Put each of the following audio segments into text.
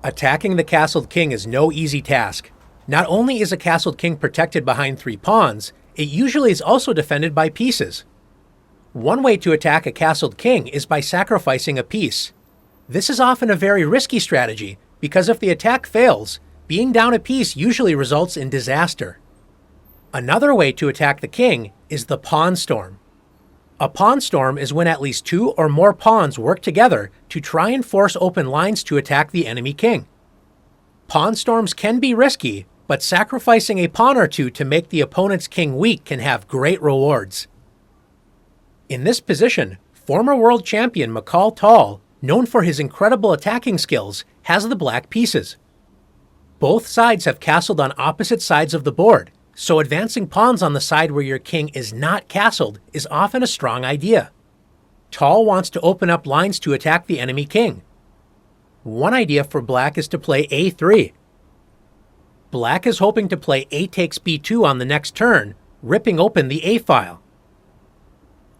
Attacking the castled king is no easy task. Not only is a castled king protected behind 3 pawns, it usually is also defended by pieces. One way to attack a castled king is by sacrificing a piece. This is often a very risky strategy because if the attack fails, being down a piece usually results in disaster. Another way to attack the king is the pawn storm. A pawn storm is when at least 2 or more pawns work together to try and force open lines to attack the enemy king. Pawn storms can be risky, but sacrificing a pawn or 2 to make the opponent's king weak can have great rewards. In this position, former world champion McCall Tall, known for his incredible attacking skills, has the black pieces. Both sides have castled on opposite sides of the board, so advancing pawns on the side where your king is not castled is often a strong idea. Tall wants to open up lines to attack the enemy king. One idea for black is to play a3. Black is hoping to play a takes b2 on the next turn, ripping open the a file.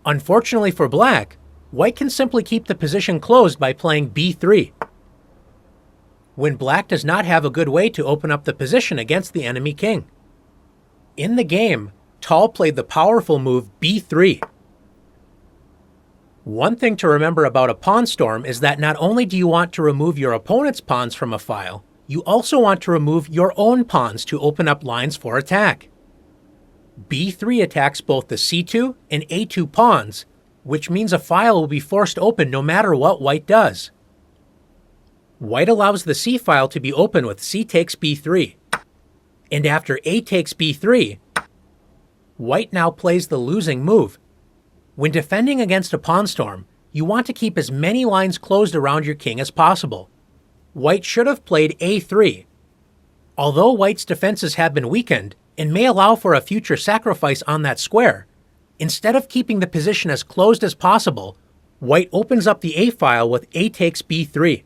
Unfortunately for black, white can simply keep the position closed by playing b3. When black does not have a good way to open up the position against the enemy king. In the game, Tall played the powerful move b3. One thing to remember about a pawn storm is that not only do you want to remove your opponent's pawns from a file, you also want to remove your own pawns to open up lines for attack. b3 attacks both the c2 and a2 pawns, which means a file will be forced open no matter what white does. White allows the c file to be open with c takes b3. And after a takes b3, white now plays the losing move. When defending against a pawn storm, you want to keep as many lines closed around your king as possible. White should have played a3. Although white's defenses have been weakened and may allow for a future sacrifice on that square, instead of keeping the position as closed as possible, white opens up the a file with a takes b3.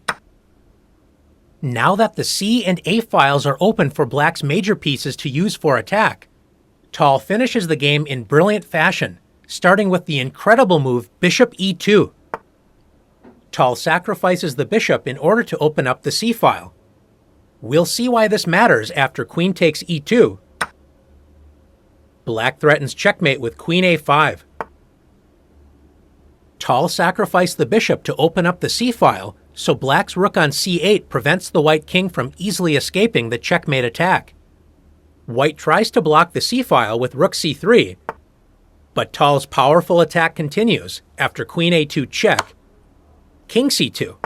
Now that the c and a files are open for black's major pieces to use for attack, Tall finishes the game in brilliant fashion, starting with the incredible move bishop e2. Tall sacrifices the bishop in order to open up the c file. We'll see why this matters after queen takes e2. Black threatens checkmate with queen a5. Tall sacrificed the bishop to open up the c file, so black's rook on c8 prevents the white king from easily escaping the checkmate attack. White tries to block the c file with rook c3, but Tall's powerful attack continues after queen a2 check, king c2.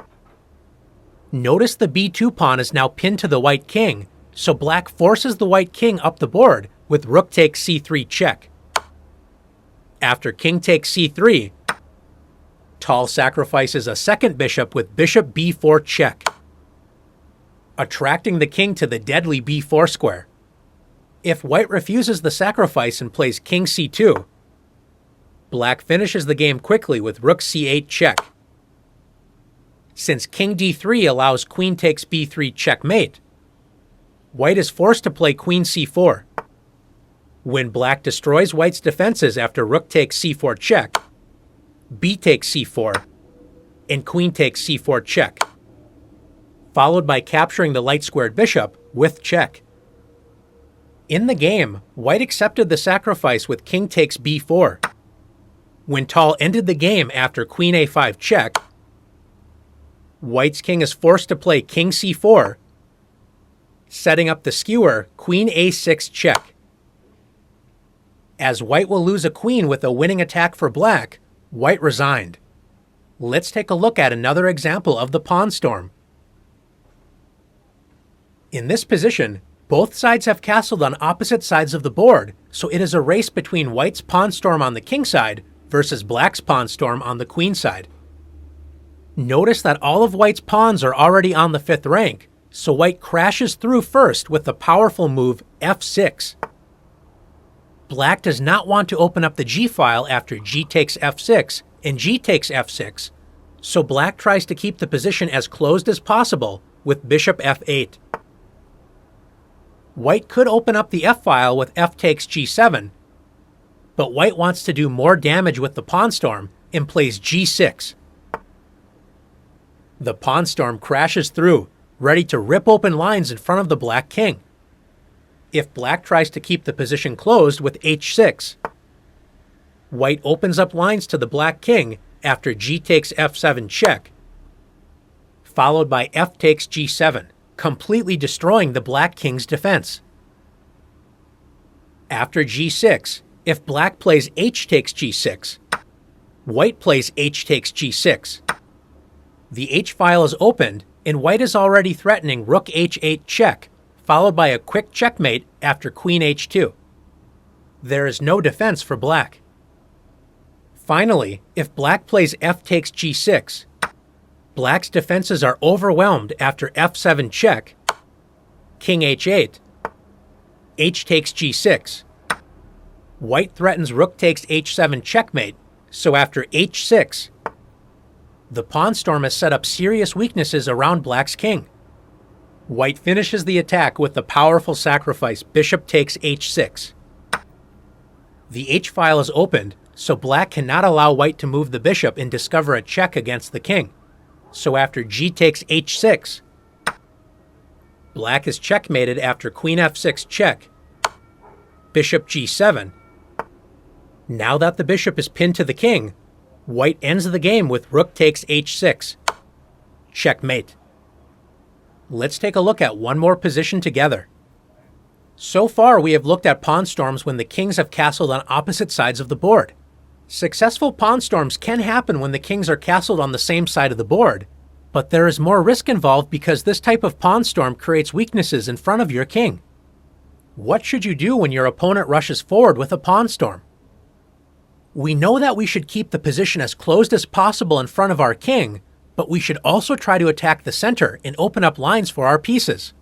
Notice the b2 pawn is now pinned to the white king, so black forces the white king up the board with rook takes c3 check. After king takes c3, Tall sacrifices a second bishop with bishop b4 check, attracting the king to the deadly b4 square. If white refuses the sacrifice and plays king c2, black finishes the game quickly with rook c8 check. Since king d3 allows queen takes b3 checkmate, white is forced to play queen c4. When black destroys white's defenses after rook takes c4 check, b takes c4, and queen takes c4 check, followed by capturing the light-squared bishop with check. In the game, white accepted the sacrifice with king takes b4. When Tall ended the game after queen a5 check, white's king is forced to play king c4, setting up the skewer queen a6 check. As white will lose a queen with a winning attack for black, white resigned. Let's take a look at another example of the pawn storm. In this position, both sides have castled on opposite sides of the board, so it is a race between white's pawn storm on the king side versus black's pawn storm on the queen side. Notice that all of white's pawns are already on the 5th rank, so white crashes through first with the powerful move f6. Black does not want to open up the g file after g takes f6 and g takes f6, so black tries to keep the position as closed as possible with bishop f8. White could open up the f file with f takes g7, but white wants to do more damage with the pawn storm and plays g6. The pawn storm crashes through, ready to rip open lines in front of the black king. If black tries to keep the position closed with h6, white opens up lines to the black king after g takes f7 check, followed by f takes g7, completely destroying the black king's defense. After g6, if black plays h takes g6, white plays h takes g6. The h-file is opened, and white is already threatening rook h8 check, followed by a quick checkmate after queen h2. There is no defense for black. Finally, if black plays f takes g6, black's defenses are overwhelmed after f7 check, king h8, h takes g6. White threatens rook takes h7 checkmate, so after h6, the pawn storm has set up serious weaknesses around black's king. White finishes the attack with the powerful sacrifice bishop takes h6. The h-file is opened, so black cannot allow white to move the bishop and discover a check against the king. So after g takes h6, black is checkmated after queen f6 check, bishop g7. Now that the bishop is pinned to the king, white ends the game with rook takes h6. Checkmate. Let's take a look at one more position together. So far, we have looked at pawn storms when the kings have castled on opposite sides of the board. Successful pawn storms can happen when the kings are castled on the same side of the board, but there is more risk involved because this type of pawn storm creates weaknesses in front of your king. What should you do when your opponent rushes forward with a pawn storm? We know that we should keep the position as closed as possible in front of our king, but we should also try to attack the center and open up lines for our pieces.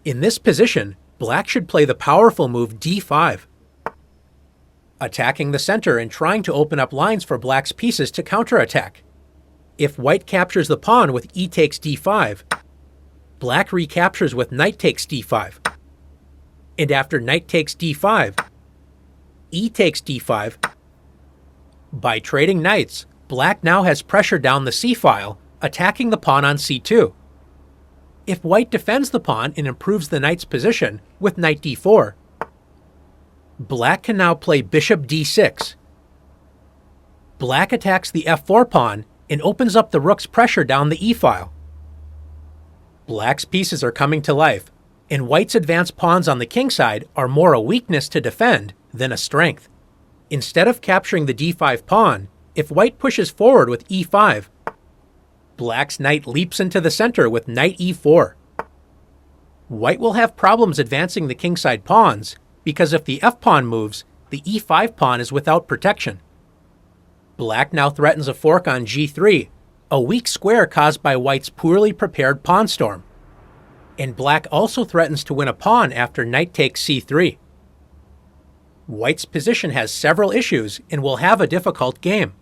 In this position, black should play the powerful move d5, attacking the center and trying to open up lines for black's pieces to counterattack. If white captures the pawn with e takes d5, black recaptures with knight takes d5. And after knight takes d5, e takes d5. By trading knights, black now has pressure down the c-file, attacking the pawn on c2. If white defends the pawn and improves the knight's position with knight d4, black can now play bishop d6. Black attacks the f4 pawn and opens up the rook's pressure down the e-file. Black's pieces are coming to life, and white's advanced pawns on the king side are more a weakness to defend than a strength. Instead of capturing the d5 pawn, if white pushes forward with e5, black's knight leaps into the center with knight e4. White will have problems advancing the kingside pawns, because if the f-pawn moves, the e5 pawn is without protection. Black now threatens a fork on g3, a weak square caused by white's poorly prepared pawn storm. And black also threatens to win a pawn after knight takes c3. White's position has several issues and will have a difficult game.